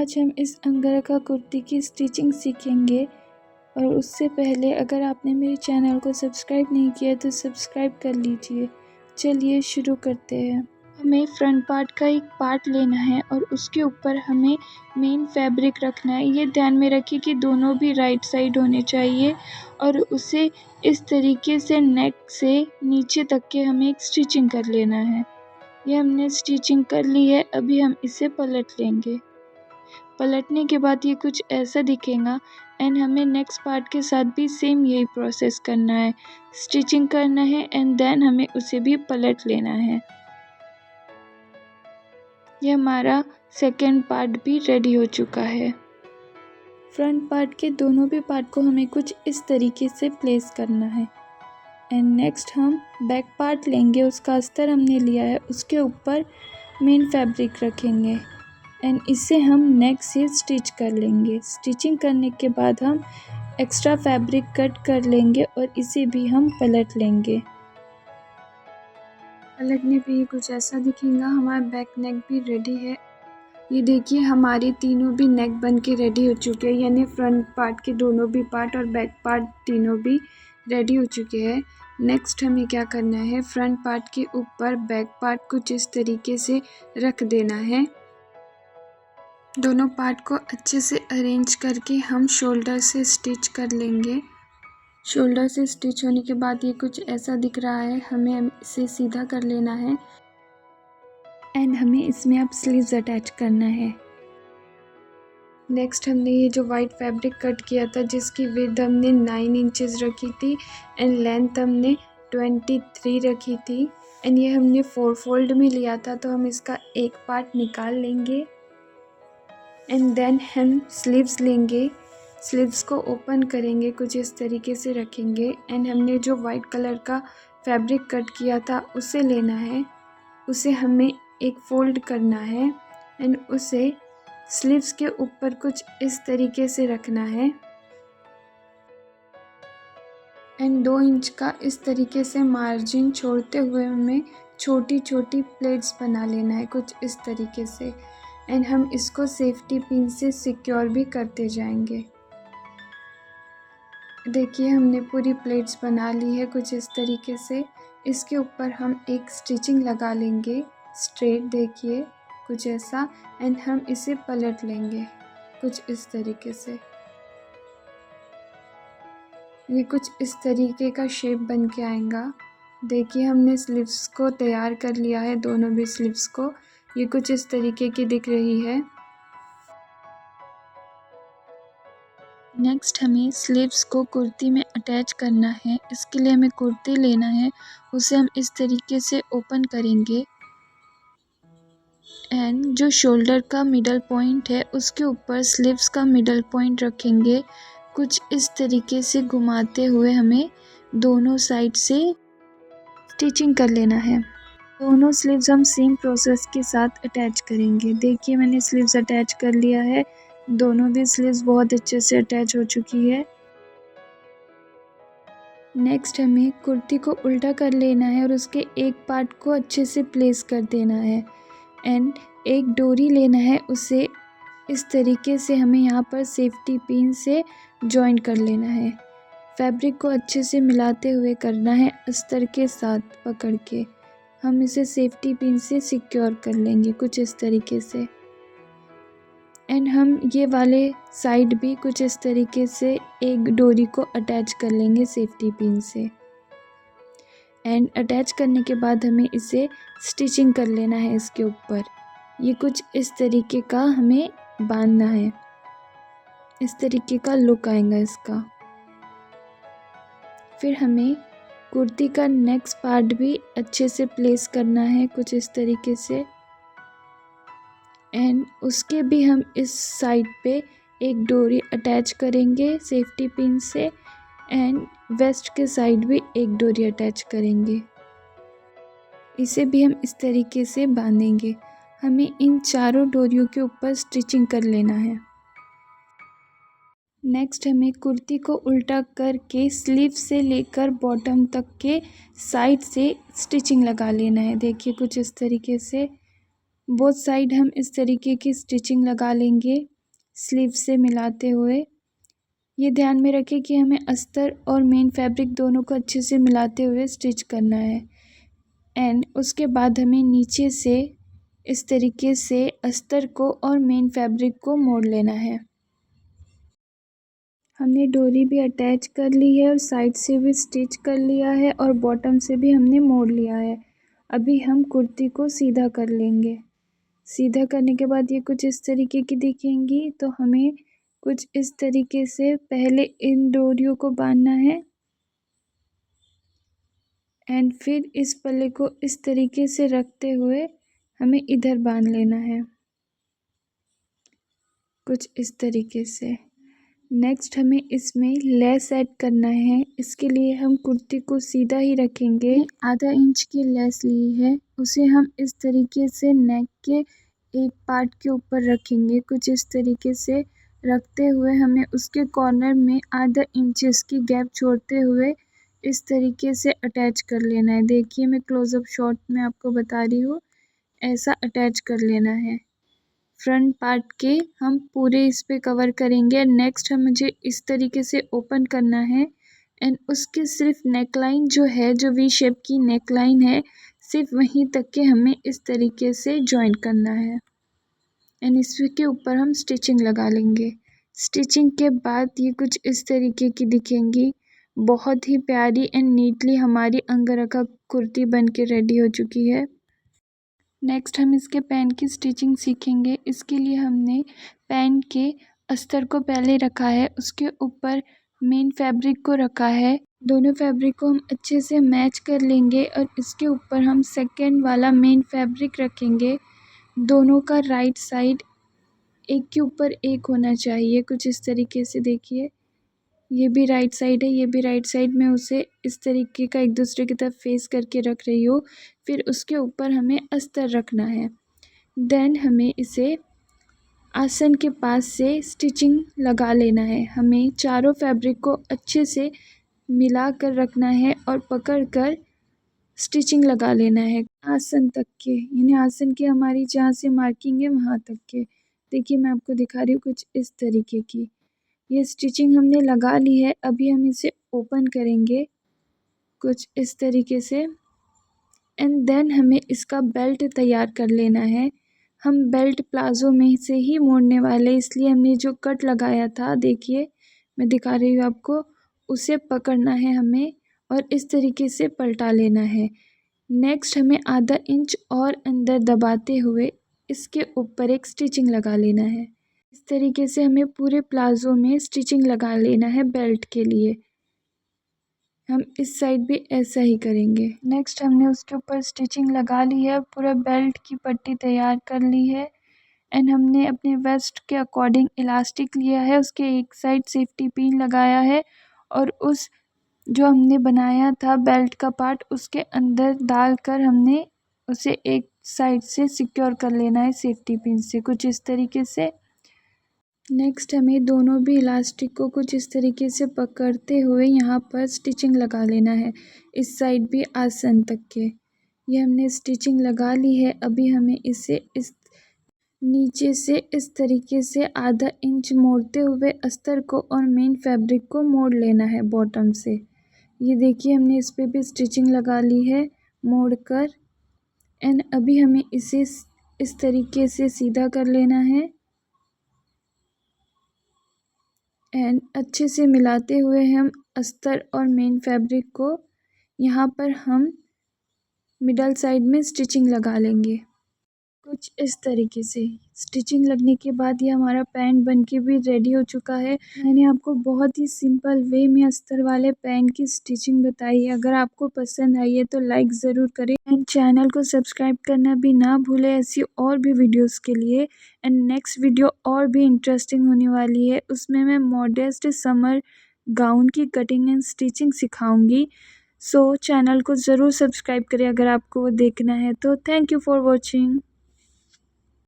आज हम इस अंगरखा कुर्ती की स्टिचिंग सीखेंगे और उससे पहले अगर आपने मेरे चैनल को सब्सक्राइब नहीं किया तो सब्सक्राइब कर लीजिए। चलिए शुरू करते हैं। हमें फ्रंट पार्ट का एक पार्ट लेना है और उसके ऊपर हमें मेन फैब्रिक रखना है। ये ध्यान में रखिए कि दोनों भी राइट साइड होने चाहिए और उसे इस तरीके से नेक से नीचे तक के हमें एक स्टिचिंग कर लेना है। ये हमने स्टिचिंग कर ली है। अभी हम इसे पलट लेंगे। पलटने के बाद ये कुछ ऐसा दिखेगा एंड हमें नेक्स्ट पार्ट के साथ भी सेम यही प्रोसेस करना है, स्टिचिंग करना है एंड देन हमें उसे भी पलट लेना है। ये हमारा सेकेंड पार्ट भी रेडी हो चुका है। फ्रंट पार्ट के दोनों भी पार्ट को हमें कुछ इस तरीके से प्लेस करना है एंड नेक्स्ट हम बैक पार्ट लेंगे। उसका अस्तर हमने लिया है, उसके ऊपर मेन फैब्रिक रखेंगे एंड इसे हम नेक से स्टिच कर लेंगे। स्टिचिंग करने के बाद हम एक्स्ट्रा फैब्रिक कट कर लेंगे और इसे भी हम पलट लेंगे। पलटने पे ये कुछ ऐसा दिखेगा। हमारा बैक नेक भी रेडी है। ये देखिए हमारे तीनों भी नेक बन के रेडी हो चुके हैं, यानी फ्रंट पार्ट के दोनों भी पार्ट और बैक पार्ट तीनों भी रेडी हो चुके हैं। नेक्स्ट हमें क्या करना है, फ्रंट पार्ट के ऊपर बैक पार्ट कुछ इस तरीके से रख देना है। दोनों पार्ट को अच्छे से अरेंज करके हम शोल्डर से स्टिच कर लेंगे। शोल्डर से स्टिच होने के बाद ये कुछ ऐसा दिख रहा है। हमें इसे सीधा कर लेना है एंड हमें इसमें अब स्लीव्स अटैच करना है। नेक्स्ट हमने ये जो वाइट फैब्रिक कट किया था, जिसकी विड्थ हमने 9 इंचेस रखी थी एंड लेंथ हमने 23 रखी थी एंड ये हमने 4 फोल्ड में लिया था, तो हम इसका एक पार्ट निकाल लेंगे एंड देन हम स्लीव्स लेंगे। स्लीव्स को ओपन करेंगे, कुछ इस तरीके से रखेंगे एंड हमने जो वाइट कलर का फैब्रिक कट किया था उसे लेना है। उसे हमें एक फोल्ड करना है एंड उसे स्लीव्स के ऊपर कुछ इस तरीके से रखना है एंड 2 इंच का इस तरीके से मार्जिन छोड़ते हुए हमें छोटी छोटी प्लेट्स बना लेना है, कुछ इस तरीके से एंड हम इसको सेफ्टी पिन से सिक्योर भी करते जाएंगे। देखिए हमने पूरी प्लेट्स बना ली है कुछ इस तरीके से। इसके ऊपर हम एक स्टिचिंग लगा लेंगे स्ट्रेट, देखिए कुछ ऐसा एंड हम इसे पलट लेंगे कुछ इस तरीके से। ये कुछ इस तरीके का शेप बन के आएगा। देखिए हमने स्लीव्स को तैयार कर लिया है, दोनों भी स्लीव्स को। ये कुछ इस तरीके की दिख रही है। नेक्स्ट हमें स्लीव्स को कुर्ती में अटैच करना है। इसके लिए हमें कुर्ती लेना है, उसे हम इस तरीके से ओपन करेंगे एंड जो शोल्डर का मिडल पॉइंट है उसके ऊपर स्लीव्स का मिडल पॉइंट रखेंगे। कुछ इस तरीके से घुमाते हुए हमें दोनों साइड से स्टिचिंग कर लेना है। दोनों स्लीव्स हम सेम प्रोसेस के साथ अटैच करेंगे। देखिए मैंने स्लीव्स अटैच कर लिया है, दोनों भी स्लीव्स बहुत अच्छे से अटैच हो चुकी है। नेक्स्ट हमें कुर्ती को उल्टा कर लेना है और उसके एक पार्ट को अच्छे से प्लेस कर देना है एंड एक डोरी लेना है, उसे इस तरीके से हमें यहाँ पर सेफ्टी पिन से जॉइन कर लेना है। फैब्रिक को अच्छे से मिलाते हुए करना है, अस्तर के साथ पकड़ के हम इसे सेफ्टी पिन से सिक्योर कर लेंगे कुछ इस तरीके से एंड हम ये वाले साइड भी कुछ इस तरीके से एक डोरी को अटैच कर लेंगे सेफ्टी पिन से एंड अटैच करने के बाद हमें इसे स्टिचिंग कर लेना है इसके ऊपर। ये कुछ इस तरीके का हमें बांधना है, इस तरीके का लुक आएगा इसका। फिर हमें कुर्ती का नेक्स्ट पार्ट भी अच्छे से प्लेस करना है कुछ इस तरीके से एंड उसके भी हम इस साइड पे एक डोरी अटैच करेंगे सेफ्टी पिन से एंड वेस्ट के साइड भी एक डोरी अटैच करेंगे। इसे भी हम इस तरीके से बांधेंगे। हमें इन चारों डोरियों के ऊपर स्टिचिंग कर लेना है। नेक्स्ट हमें कुर्ती को उल्टा करके स्लीव से लेकर बॉटम तक के साइड से स्टिचिंग लगा लेना है। देखिए कुछ इस तरीके से बोथ साइड हम इस तरीके की स्टिचिंग लगा लेंगे स्लीव से मिलाते हुए। ये ध्यान में रखें कि हमें अस्तर और मेन फैब्रिक दोनों को अच्छे से मिलाते हुए स्टिच करना है। एंड उसके बाद हमें नीचे से इस तरीके से अस्तर को और मेन फैब्रिक को मोड़ लेना है। हमने डोरी भी अटैच कर ली है और साइड से भी स्टिच कर लिया है और बॉटम से भी हमने मोड़ लिया है। अभी हम कुर्ती को सीधा कर लेंगे। सीधा करने के बाद ये कुछ इस तरीके की दिखेंगी। तो हमें कुछ इस तरीके से पहले इन डोरियों को बांधना है एंड फिर इस पल्ले को इस तरीके से रखते हुए हमें इधर बांध लेना है कुछ इस तरीके से। नेक्स्ट हमें इसमें लेस ऐड करना है। इसके लिए हम कुर्ती को सीधा ही रखेंगे। आधा इंच की लेस ली है, उसे हम इस तरीके से नेक के एक पार्ट के ऊपर रखेंगे। कुछ इस तरीके से रखते हुए हमें उसके कॉर्नर में आधा इंचेस की गैप छोड़ते हुए इस तरीके से अटैच कर लेना है। देखिए मैं क्लोजअप शॉट में आपको बता रही हूँ, ऐसा अटैच कर लेना है। फ्रंट पार्ट के हम पूरे इस पे कवर करेंगे। नेक्स्ट हम मुझे इस तरीके से ओपन करना है एंड उसके सिर्फ नेकलाइन जो है, जो वी शेप की नेकलाइन है, सिर्फ वहीं तक के हमें इस तरीके से जॉइन करना है एंड इसके ऊपर हम स्टिचिंग लगा लेंगे। स्टिचिंग के बाद ये कुछ इस तरीके की दिखेंगी। बहुत ही प्यारी एंड नीटली हमारी अंगरखा कुर्ती बन के रेडी हो चुकी है। नेक्स्ट हम इसके पैंट की स्टिचिंग सीखेंगे। इसके लिए हमने पैंट के अस्तर को पहले रखा है, उसके ऊपर मेन फैब्रिक को रखा है। दोनों फैब्रिक को हम अच्छे से मैच कर लेंगे और इसके ऊपर हम सेकेंड वाला मेन फैब्रिक रखेंगे। दोनों का राइट साइड एक के ऊपर एक होना चाहिए कुछ इस तरीके से। देखिए ये भी राइट साइड है, ये भी राइट साइड में उसे इस तरीके का एक दूसरे की तरफ फेस करके रख रही हूँ। फिर उसके ऊपर हमें अस्तर रखना है। देन हमें इसे आसन के पास से स्टिचिंग लगा लेना है। हमें चारों फैब्रिक को अच्छे से मिला कर रखना है और पकड़ कर स्टिचिंग लगा लेना है आसन तक के, यानी आसन की हमारी जहाँ से मार्किंग है वहाँ तक के। देखिए मैं आपको दिखा रही हूँ कुछ इस तरीके की। ये स्टिचिंग हमने लगा ली है। अभी हम इसे ओपन करेंगे कुछ इस तरीके से एंड देन हमें इसका बेल्ट तैयार कर लेना है। हम बेल्ट प्लाज़ो में से ही मोड़ने वाले, इसलिए हमने जो कट लगाया था, देखिए मैं दिखा रही हूँ आपको, उसे पकड़ना है हमें और इस तरीके से पलटा लेना है। नेक्स्ट हमें आधा इंच और अंदर दबाते हुए इसके ऊपर एक स्टिचिंग लगा लेना है। इस तरीके से हमें पूरे प्लाज़ो में स्टिचिंग लगा लेना है बेल्ट के लिए। हम इस साइड भी ऐसा ही करेंगे। नेक्स्ट हमने उसके ऊपर स्टिचिंग लगा ली है, पूरा बेल्ट की पट्टी तैयार कर ली है एंड हमने अपने वेस्ट के अकॉर्डिंग इलास्टिक लिया है। उसके एक साइड सेफ्टी पिन लगाया है और उस जो हमने बनाया था बेल्ट का पार्ट, उसके अंदर डालकर हमने उसे एक साइड से सिक्योर कर लेना है सेफ्टी पिन से कुछ इस तरीके से। नेक्स्ट हमें दोनों भी इलास्टिक को कुछ इस तरीके से पकड़ते हुए यहाँ पर स्टिचिंग लगा लेना है, इस साइड भी आसन तक के। ये हमने स्टिचिंग लगा ली है। अभी हमें इसे इस नीचे से इस तरीके से आधा इंच मोड़ते हुए अस्तर को और मेन फैब्रिक को मोड़ लेना है बॉटम से। ये देखिए हमने इस पे भी स्टिचिंग लगा ली है मोड़ कर एंड अभी हमें इसे इस तरीके से सीधा कर लेना है एंड अच्छे से मिलाते हुए हम अस्तर और मेन फैब्रिक को यहाँ पर हम मिडल साइड में स्टिचिंग लगा लेंगे कुछ इस तरीके से। स्टिचिंग लगने के बाद ये हमारा पैंट बनके भी रेडी हो चुका है। मैंने आपको बहुत ही सिंपल वे में अस्तर वाले पैंट की स्टिचिंग बताई है। अगर आपको पसंद आई है तो लाइक ज़रूर करें एंड चैनल को सब्सक्राइब करना भी ना भूलें ऐसी और भी वीडियोस के लिए। एंड नेक्स्ट वीडियो और भी इंटरेस्टिंग होने वाली है, उसमें मैं मॉडेस्ट समर गाउन की कटिंग एंड स्टिचिंग सिखाऊंगी। सो चैनल को ज़रूर सब्सक्राइब करें अगर आपको वो देखना है तो। Thank you for watching.